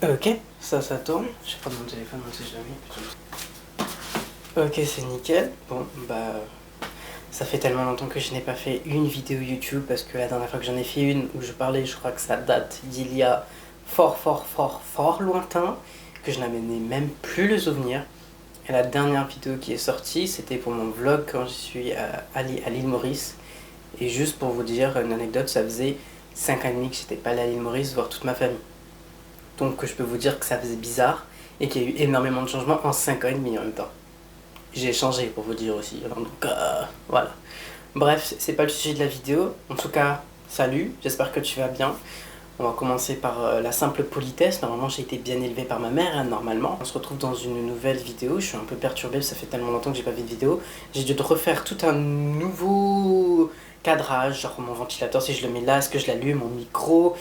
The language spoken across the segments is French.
Ok, ça tourne. Je vais prendre mon téléphone, on sait jamais. Ok, c'est nickel. Bon, ça fait tellement longtemps que je n'ai pas fait une vidéo YouTube parce que la dernière fois que j'en ai fait une où je parlais, je crois que ça date d'il y a fort lointain, que je n'avais même plus le souvenir. Et la dernière vidéo qui est sortie, c'était pour mon vlog quand je suis à l'île Maurice. Et juste pour vous dire une anecdote, ça faisait 5 ans et demi que j'étais pas allé à l'île Maurice voir toute ma famille. Donc je peux vous dire que ça faisait bizarre et qu'il y a eu énormément de changements en 5 ans et demi en même temps. J'ai changé pour vous dire aussi, alors donc voilà. Bref, c'est pas le sujet de la vidéo. En tout cas, salut, j'espère que tu vas bien. On va commencer par la simple politesse. Normalement, j'ai été bien élevé par ma mère, hein, normalement. On se retrouve dans une nouvelle vidéo. Je suis un peu perturbé, ça fait tellement longtemps que j'ai pas vu de vidéo. J'ai dû refaire tout un nouveau cadrage, genre mon ventilateur, si je le mets là, est-ce que je l'allume, mon micro,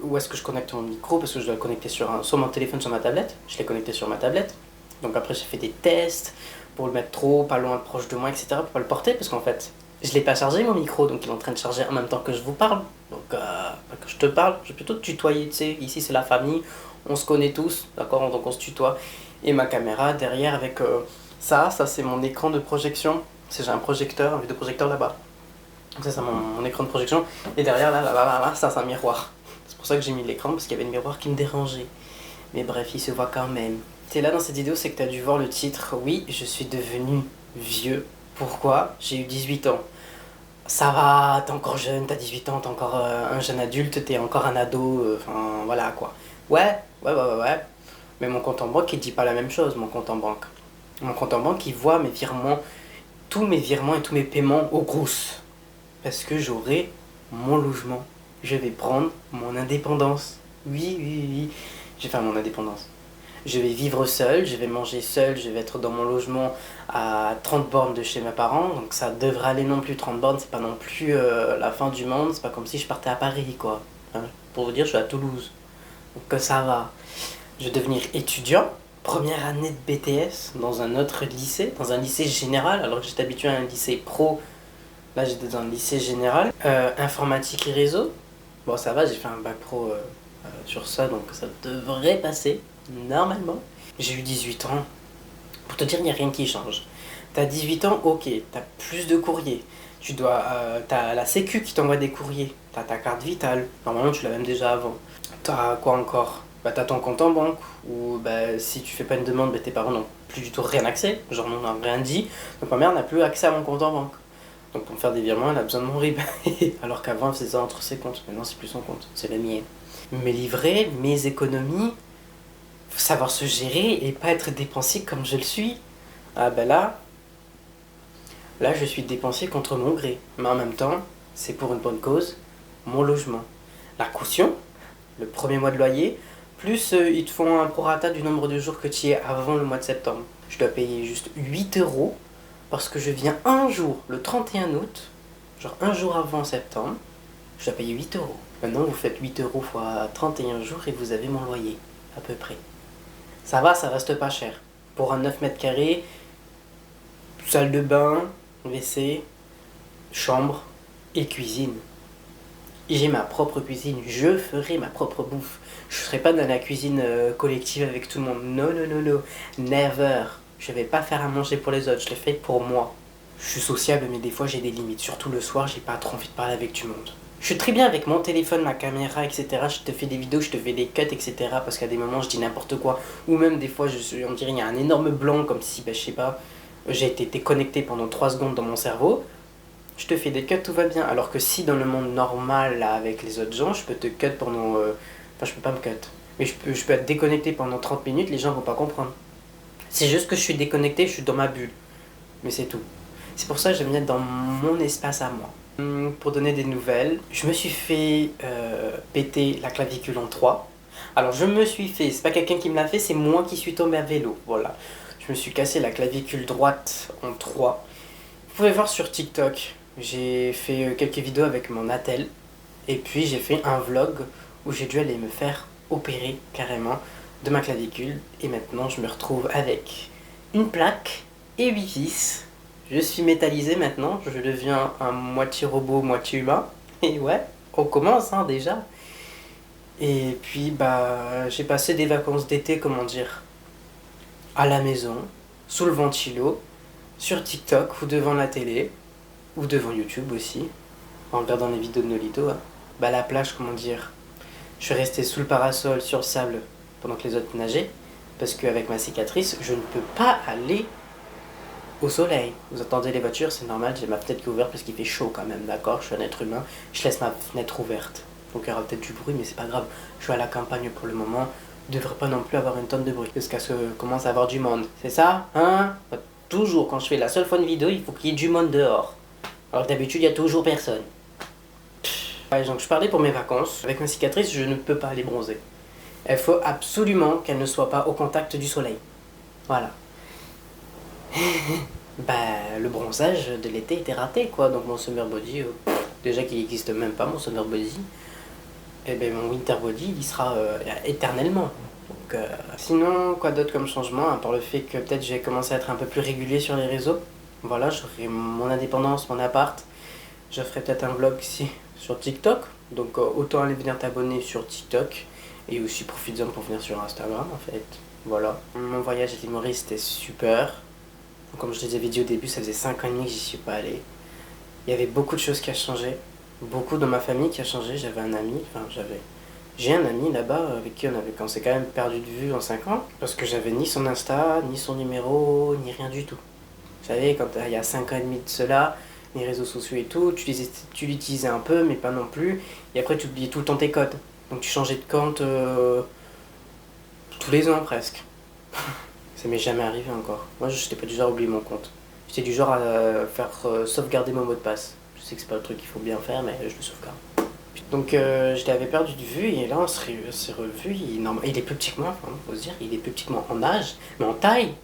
où est-ce que je connecte mon micro, parce que je dois le connecter sur mon téléphone, sur ma tablette. Je l'ai connecté sur ma tablette. Donc après, j'ai fait des tests pour le mettre trop, pas loin, proche de moi, etc. pour pas le porter, parce qu'en fait, je l'ai pas chargé mon micro, donc il est en train de charger en même temps que je vous parle. Donc quand je te parle, je vais plutôt te tutoyer, tu sais. Ici c'est la famille, on se connaît tous, d'accord, donc on se tutoie. Et ma caméra derrière avec ça c'est mon écran de projection. J'ai un projecteur, un vidéoprojecteur là-bas. Donc ça c'est mon écran de projection. Et derrière là, ça c'est un miroir. C'est pour ça que j'ai mis l'écran, parce qu'il y avait le miroir qui me dérangeait. Mais bref, il se voit quand même. T'es là dans cette vidéo, c'est que t'as dû voir le titre. Oui, je suis devenu vieux. Pourquoi? J'ai eu 18 ans. Ça va, t'es encore jeune, t'as 18 ans, t'es encore un jeune adulte, t'es encore un ado, enfin voilà quoi. Ouais. Mais mon compte en banque, il dit pas la même chose, mon compte en banque. Mon compte en banque, il voit mes virements, tous mes virements et tous mes paiements au gros. Parce que j'aurai mon logement. Je vais prendre mon indépendance. Oui. Je vais faire mon indépendance. Je vais vivre seul, je vais manger seul, je vais être dans mon logement à 30 bornes de chez mes parents. Donc ça devrait aller non plus, 30 bornes, c'est pas non plus la fin du monde. C'est pas comme si je partais à Paris, quoi. Hein, pour vous dire, je suis à Toulouse. Donc ça va. Je vais devenir étudiant. Première année de BTS dans un autre lycée, dans un lycée général, alors que j'étais habitué à un lycée pro. Là, j'étais dans un lycée général. Informatique et réseau. Bon, ça va, j'ai fait un bac pro sur ça, donc ça devrait passer, normalement. J'ai eu 18 ans. Pour te dire, il n'y a rien qui change. T'as 18 ans, ok, t'as plus de courriers. T'as la sécu qui t'envoie des courriers. T'as ta carte vitale. Normalement, tu l'as même déjà avant. T'as quoi encore? T'as ton compte en banque. Ou si tu fais pas une demande, tes parents n'ont plus du tout rien accès. Genre, on n'a rien dit. Donc ma mère n'a plus accès à mon compte en banque. Donc pour me faire des virements, elle a besoin de mon RIB. Alors qu'avant, elle faisait ça entre ses comptes. Maintenant, c'est plus son compte, c'est le mien. Mes livrets, mes économies, faut savoir se gérer et pas être dépensier comme je le suis. Ah là, je suis dépensier contre mon gré. Mais en même temps, c'est pour une bonne cause, mon logement. La caution, le premier mois de loyer, plus ils te font un prorata du nombre de jours que tu y es avant le mois de septembre. Je dois payer juste 8 euros parce que je viens un jour, le 31 août, genre un jour avant septembre, je dois payer 8 euros. Maintenant, vous faites 8 euros fois 31 jours et vous avez mon loyer, à peu près. Ça va, ça reste pas cher. Pour un 9 mètres carrés, salle de bain, WC, chambre et cuisine. J'ai ma propre cuisine, je ferai ma propre bouffe. Je serai pas dans la cuisine collective avec tout le monde. Non, never. Je vais pas faire à manger pour les autres, je le fais pour moi. Je suis sociable, mais des fois j'ai des limites. Surtout le soir, j'ai pas trop envie de parler avec tout le monde. Je suis très bien avec mon téléphone, ma caméra, etc. Je te fais des vidéos, je te fais des cuts, etc. Parce qu'à des moments, je dis n'importe quoi. Ou même des fois, on dirait il y a un énorme blanc, comme si, je sais pas, j'ai été déconnecté pendant 3 secondes dans mon cerveau. Je te fais des cuts, tout va bien. Alors que si dans le monde normal, là, avec les autres gens, je peux te cut pendant... Enfin, je peux pas me cut. Mais je peux être déconnecté pendant 30 minutes, les gens vont pas comprendre. C'est juste que je suis déconnecté, je suis dans ma bulle. Mais c'est tout. C'est pour ça que j'aime bien être dans mon espace à moi. Pour donner des nouvelles, je me suis fait péter la clavicule en 3. Alors je me suis fait, c'est pas quelqu'un qui me l'a fait, c'est moi qui suis tombé à vélo. Voilà. Je me suis cassé la clavicule droite en 3. Vous pouvez voir sur TikTok, j'ai fait quelques vidéos avec mon attel. Et puis j'ai fait un vlog où j'ai dû aller me faire opérer carrément de ma clavicule. Et maintenant je me retrouve avec une plaque et 8 vis. Je suis métallisé maintenant, je deviens un moitié robot, moitié humain. Et ouais, on commence déjà. Et puis bah j'ai passé des vacances d'été, comment dire, à la maison, sous le ventilo, sur TikTok ou devant la télé, ou devant YouTube aussi, en regardant les vidéos de Nolito. Hein. Bah la plage, comment dire, je suis resté sous le parasol, sur le sable, pendant que les autres nageaient, parce qu'avec ma cicatrice, je ne peux pas aller au soleil. Vous entendez les voitures, c'est normal, j'ai ma fenêtre qui est ouverte parce qu'il fait chaud quand même, d'accord? Je suis un être humain, je laisse ma fenêtre ouverte. Donc il y aura peut-être du bruit, mais c'est pas grave. Je suis à la campagne pour le moment, je devrais pas non plus avoir une tonne de bruit, parce qu'à ce commence à avoir du monde. C'est ça? Hein? Toujours, quand je fais la seule fois une vidéo, il faut qu'il y ait du monde dehors. Alors que d'habitude, il y a toujours personne. Ouais, donc je parlais pour mes vacances. Avec ma cicatrice, je ne peux pas aller bronzer. Il faut absolument qu'elle ne soit pas au contact du soleil. Voilà. Bah, le bronzage de l'été était raté, quoi. Donc mon summer body, déjà qu'il n'existe même pas, mon summer body, et ben mon winter body, il sera éternellement. Donc, sinon, quoi d'autre comme changement, à part le fait que peut-être j'ai commencé à être un peu plus régulier sur les réseaux. Voilà, j'aurai mon indépendance, mon appart. Je ferai peut-être un vlog ici sur TikTok. Donc autant aller venir t'abonner sur TikTok. Et aussi profites-en pour venir sur Instagram en fait. Voilà. Mon voyage à l'île Maurice c'était super. Comme je te disais au début, ça faisait 5 ans et demi que j'y suis pas allé. Il y avait beaucoup de choses qui ont changé. Beaucoup dans ma famille qui a changé. J'avais un ami, j'ai un ami là-bas avec qui on s'est quand même perdu de vue en 5 ans. Parce que j'avais ni son Insta, ni son numéro, ni rien du tout. Vous savez, quand il y a 5 ans et demi de cela, les réseaux sociaux et tout, tu l'utilisais un peu, mais pas non plus. Et après, tu oubliais tout le temps tes codes. Donc tu changeais de compte tous les ans presque. Ça m'est jamais arrivé encore. Moi, je n'étais pas du genre à oublier mon compte. J'étais du genre à faire sauvegarder mon mot de passe. Je sais que c'est pas le truc qu'il faut bien faire, mais je le sauvegarde. Donc je l'avais perdu de vue, et là on s'est revu. Il est plus petit que moi, enfin, faut se dire. Il est plus petit que moi en âge, mais en taille.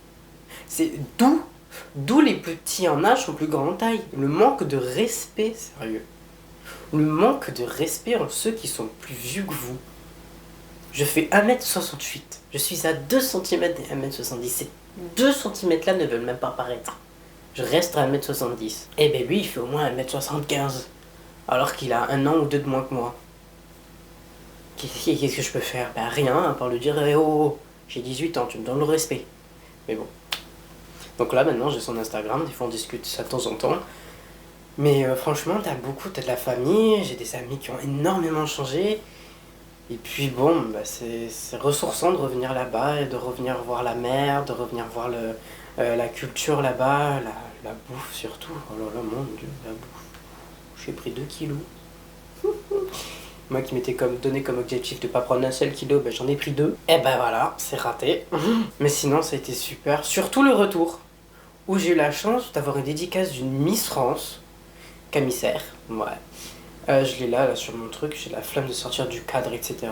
C'est d'où les plus petits en âge sont plus grands en taille. Le manque de respect, sérieux. Le manque de respect en ceux qui sont plus vieux que vous. Je fais 1m68. Je suis à 2 cm des 1m70. Ces 2 cm là ne veulent même pas paraître. Je reste à 1m70. Et ben lui, il fait au moins 1m75. Alors qu'il a 1 an ou 2 de moins que moi. Qu'est-ce que je peux faire? Ben rien, à part lui dire eh, oh, j'ai 18 ans, tu me donnes le respect. Mais bon. Donc là, maintenant, j'ai son Instagram. Des fois, on discute ça de temps en temps. Mais franchement, t'as de la famille. J'ai des amis qui ont énormément changé. Et puis bon, bah c'est ressourçant de revenir là-bas et de revenir voir la mer, de revenir voir la culture là-bas, la bouffe surtout. Oh là là, mon Dieu, la bouffe. J'ai pris 2 kilos. Moi qui m'étais donné comme objectif de pas prendre un seul kilo, bah j'en ai pris 2. Et ben voilà, c'est raté. Mais sinon, ça a été super. Surtout le retour, où j'ai eu la chance d'avoir une dédicace d'une Miss France, Camissaire, ouais. Je l'ai là sur mon truc, j'ai la flamme de sortir du cadre, etc.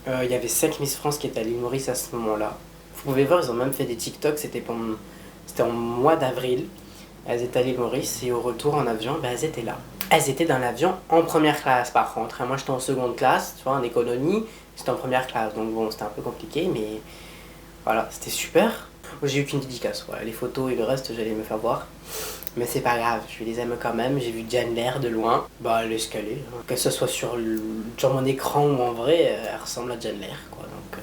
Il y avait 5 Miss France qui étaient à l'île Maurice à ce moment-là. Vous pouvez voir, ils ont même fait des TikTok, c'était en mois d'avril. Elles étaient à l'île Maurice et au retour en avion, elles étaient là. Elles étaient dans l'avion en première classe par contre. Moi j'étais en seconde classe, tu vois, en économie, j'étais en première classe. Donc bon, c'était un peu compliqué, mais voilà, c'était super. J'ai eu qu'une dédicace, ouais. Les photos et le reste, j'allais me faire voir. Mais c'est pas grave, je les aime quand même. J'ai vu Jane Lair de loin. Bah, elle est escalée. Hein. Que ce soit sur mon écran ou en vrai, elle ressemble à Jane Lair, quoi. Donc,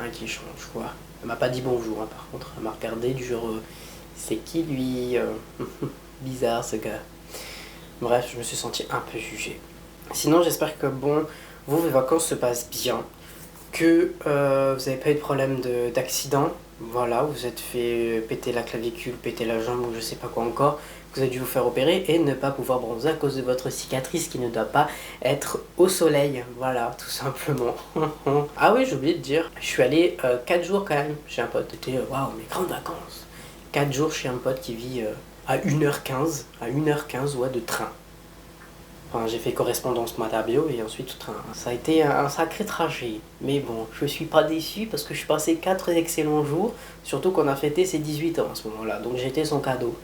rien qui change, quoi. Elle m'a pas dit bonjour, hein, par contre. Elle m'a regardé du genre, c'est qui lui Bizarre ce gars. Bref, je me suis senti un peu jugé. Sinon, j'espère que, bon, vos vacances se passent bien. Que vous n'avez pas eu de problème d'accident. Voilà, vous êtes fait péter la clavicule, péter la jambe ou je sais pas quoi encore, vous avez dû vous faire opérer et ne pas pouvoir bronzer à cause de votre cicatrice qui ne doit pas être au soleil. Voilà, tout simplement. Ah oui, j'ai oublié de dire, je suis allé 4 jours quand même chez un pote. C'était waouh, mes grandes vacances. 4 jours chez un pote qui vit à 1h15, ouais, de train. Enfin, j'ai fait correspondance Matabio et ensuite train. Ça a été un sacré trajet. Mais bon, je suis pas déçu parce que je suis passé 4 excellents jours. Surtout qu'on a fêté ses 18 ans à ce moment-là. Donc j'étais son cadeau.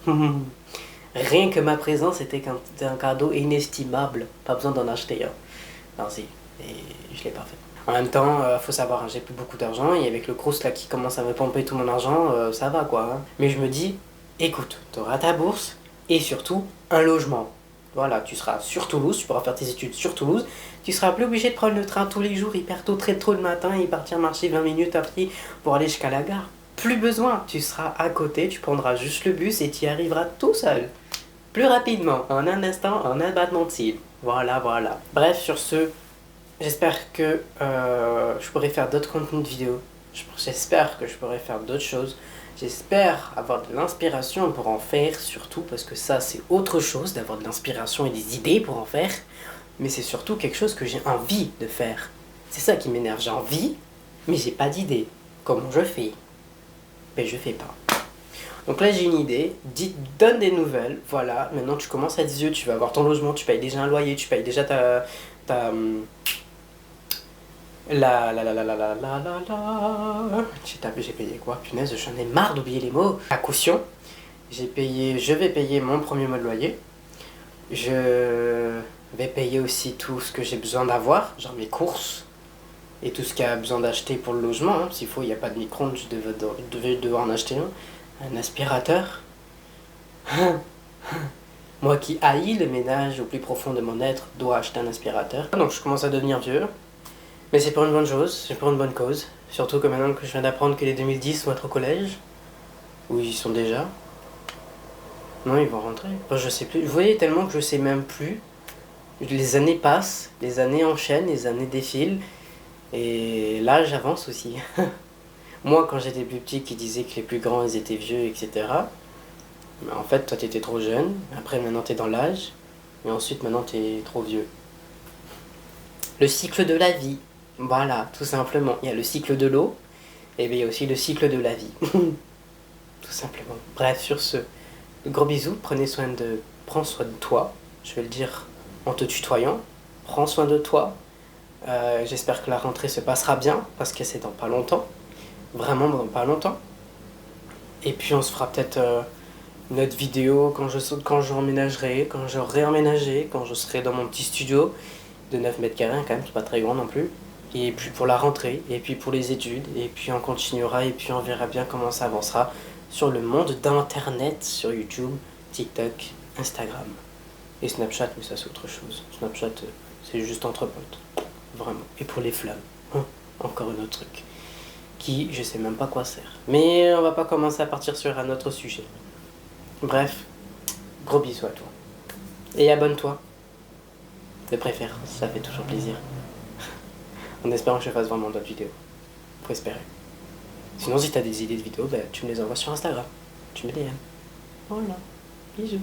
Rien que ma présence était un cadeau inestimable. Pas besoin d'en acheter un. Non, si. Et je l'ai pas fait. En même temps, faut savoir, hein, j'ai plus beaucoup d'argent. Et avec le Crous là qui commence à me pomper tout mon argent, ça va quoi. Hein. Mais je me dis, écoute, t'auras ta bourse et surtout un logement. Voilà, tu seras sur Toulouse, tu pourras faire tes études sur Toulouse. Tu seras plus obligé de prendre le train tous les jours hyper tôt, très tôt le matin et partir marcher 20 minutes à pied pour aller jusqu'à la gare. Plus besoin, tu seras à côté, tu prendras juste le bus et tu y arriveras tout seul. Plus rapidement, en un instant, en un battement de cils. Voilà, voilà. Bref, sur ce, j'espère que je pourrai faire d'autres contenus de vidéos. J'espère que je pourrai faire d'autres choses. J'espère avoir de l'inspiration pour en faire, surtout parce que ça c'est autre chose d'avoir de l'inspiration et des idées pour en faire. Mais c'est surtout quelque chose que j'ai envie de faire. C'est ça qui m'énerve, j'ai envie, mais j'ai pas d'idée. Comment je fais? Mais je fais pas. Donc là j'ai une idée, donne des nouvelles, voilà, maintenant tu commences à être vieux, tu vas avoir ton logement, tu payes déjà un loyer, tu payes déjà ta j'ai payé quoi? Punaise, j'en ai marre d'oublier les mots. La caution, je vais payer mon premier mois de loyer. Je vais payer aussi tout ce que j'ai besoin d'avoir, genre mes courses et tout ce qu'il y a besoin d'acheter pour le logement. Hein. S'il faut, il n'y a pas de micro-ondes, je devais devoir en acheter un aspirateur. Moi qui haïs le ménage au plus profond de mon être, dois acheter un aspirateur. Donc je commence à devenir vieux. Mais c'est pour une bonne chose, c'est pour une bonne cause. Surtout que maintenant que je viens d'apprendre que les 2010 vont être au collège. Ou ils y sont déjà. Non, ils vont rentrer. Enfin, je sais plus. Vous voyez, tellement que je sais même plus. Les années passent, les années enchaînent, les années défilent. Et l'âge avance aussi. Moi, quand j'étais plus petit, qui disait que les plus grands, ils étaient vieux, etc. Mais en fait, toi, t'étais trop jeune. Après, maintenant, t'es dans l'âge. Et ensuite, maintenant, t'es trop vieux. Le cycle de la vie. Voilà, tout simplement. Il y a le cycle de l'eau, et bien il y a aussi le cycle de la vie. Tout simplement. Bref, sur ce, gros bisous, prends soin de toi. Je vais le dire en te tutoyant. Prends soin de toi. J'espère que la rentrée se passera bien, parce que c'est dans pas longtemps. Vraiment dans pas longtemps. Et puis on se fera peut-être une autre vidéo quand je emménagerai, quand je réemménagerai, quand je serai dans mon petit studio de 9 mètres carrés, quand même, c'est pas très grand non plus. Et puis pour la rentrée, et puis pour les études, et puis on continuera, et puis on verra bien comment ça avancera sur le monde d'internet, sur YouTube, TikTok, Instagram et Snapchat, mais ça c'est autre chose. Snapchat, c'est juste entre potes, vraiment. Et pour les flammes, encore un autre truc, qui je sais même pas quoi sert. Mais on va pas commencer à partir sur un autre sujet. Bref, gros bisous à toi. Et abonne-toi, de préférence, ça fait toujours plaisir. En espérant que je fasse vraiment d'autres vidéos. Faut espérer. Sinon, si t'as des idées de vidéos, bah, tu me les envoies sur Instagram. Tu me DM. Voilà. Bisous.